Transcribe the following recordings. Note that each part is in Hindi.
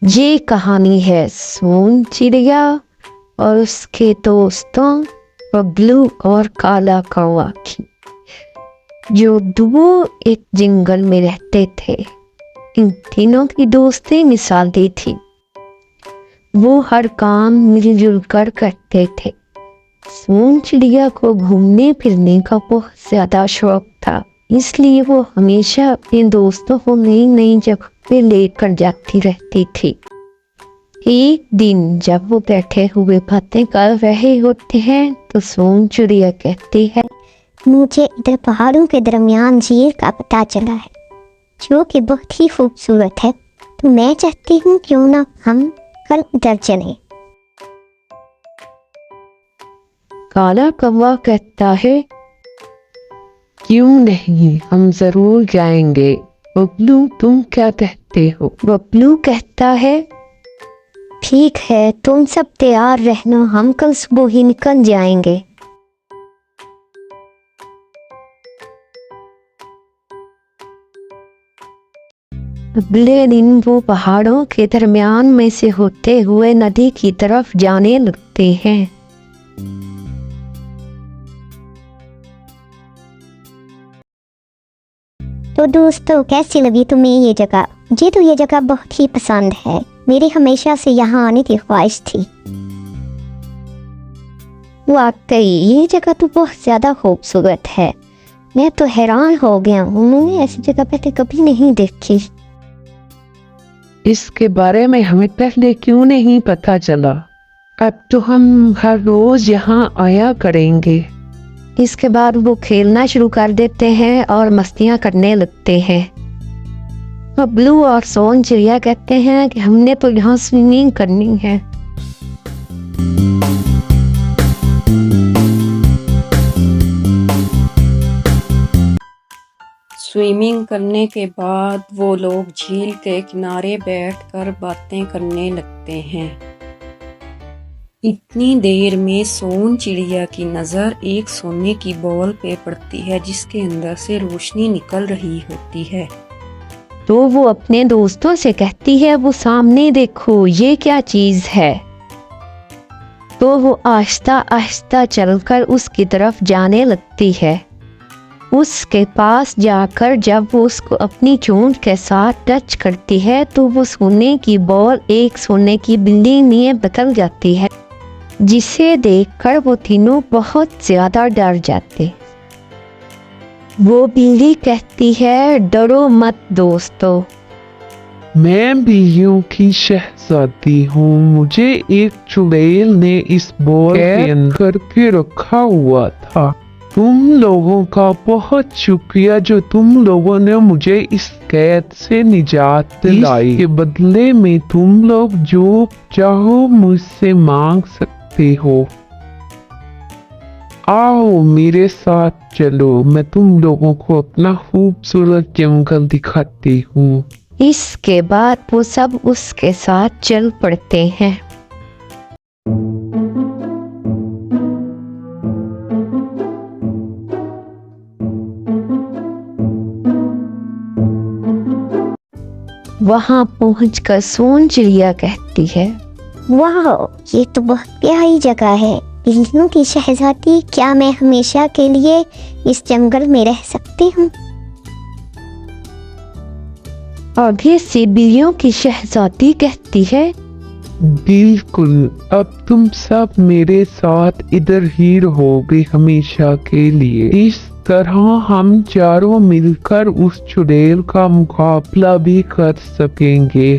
ये कहानी है सोन चिड़िया और उसके दोस्तों बबलू और काला कौवा की, जो दो एक जंगल में रहते थे। इन तीनों की दोस्ती मिसाली थी। वो हर काम मिलजुल कर करते थे। सोन चिड़िया को घूमने फिरने का बहुत ज्यादा शौक था, इसलिए वो हमेशा अपने दोस्तों को नई नई जगह पे लेकर जाती रहती थी। एक दिन जब वो बैठे हुए बातें कर रहे होते हैं तो सोन चिड़िया कहती है, मुझे इधर पहाड़ों के दरमियान झील का पता चला है, जो कि बहुत ही खूबसूरत है। तो मैं चाहती हूँ क्यों ना हम कल उधर चलें। काला कौवा कहता है, क्यों नहीं, हम जरूर जाएंगे। बबलू तुम क्या कहते हो? बबलू कहता है, ठीक है, तुम सब तैयार रहना, हम कल सुबह ही निकल जाएंगे। अगले दिन वो पहाड़ों के दरमियान में से होते हुए नदी की तरफ जाने लगते हैं। तो दोस्तों, कैसी लगी तुम्हें ये जगह? मुझे तो ये जगह बहुत ही पसंद है। मेरी हमेशा से यहाँ आने की ख्वाहिश थी। वाकई ये जगह तो बहुत ज्यादा खूबसूरत है। मैं तो हैरान हो गया हूँ, मैंने ऐसी जगह पहले कभी नहीं देखी। इसके बारे में हमें पहले क्यों नहीं पता चला? अब तो हम हर रोज यहाँ आया करेंगे। इसके बाद वो खेलना शुरू कर देते हैं और मस्तियाँ करने लगते हैं। बबलू और सोन चिड़िया कहते हैं कि हमने तो यहाँ स्विमिंग करनी है। स्विमिंग करने के बाद वो लोग झील के किनारे बैठकर बातें करने लगते हैं। इतनी देर में सोन चिड़िया की नज़र एक सोने की बॉल पे पड़ती है, जिसके अंदर से रोशनी निकल रही होती है। तो वो अपने दोस्तों से कहती है, वो सामने देखो, ये क्या चीज है। तो वो आहिस्ता आहिस्ता चलकर उसकी तरफ जाने लगती है। उसके पास जाकर जब वो उसको अपनी चोंच के साथ टच करती है तो वो सोने की बॉल एक सोने की बिल्ली में बदल जाती है, जिसे देखकर वो तीनों बहुत ज्यादा डर जाते। वो बिल्ली कहती है, डरो मत दोस्तों, मैं बिल्लियों की शहजादी हूँ। मुझे एक चुड़ैल ने इस बॉल के अंदर करके रखा हुआ था। तुम लोगों का बहुत शुक्रिया जो तुम लोगों ने मुझे इस कैद से निजात दिलाई। के बदले में तुम लोग जो चाहो मुझसे मांग सकते हो। आओ मेरे साथ चलो, मैं तुम लोगों को अपना खूबसूरत जंगल दिखाती हूँ। इसके बाद वो सब उसके साथ चल पड़ते हैं। वहां पहुंचकर सोन चिड़िया कहती है, वाह, ये तो बहुत प्यारी जगह है। बिल्लियों की शहजादी, क्या मैं हमेशा के लिए इस जंगल में रह सकती हूँ? आगे से बिल्लियों की शहजादी कहती है, बिल्कुल, अब तुम सब मेरे साथ इधर ही रहोगे हमेशा के लिए। इस तरह हम चारों मिलकर उस चुड़ैल का मुकाबला भी कर सकेंगे।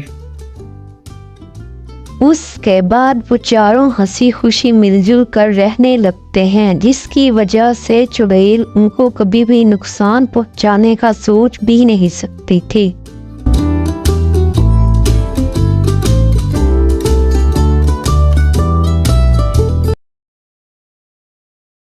उसके बाद वो चारों हंसी खुशी मिलजुल कर रहने लगते हैं, जिसकी वजह से चुड़ैल उनको कभी भी नुकसान पहुंचाने का सोच भी नहीं सकती थी।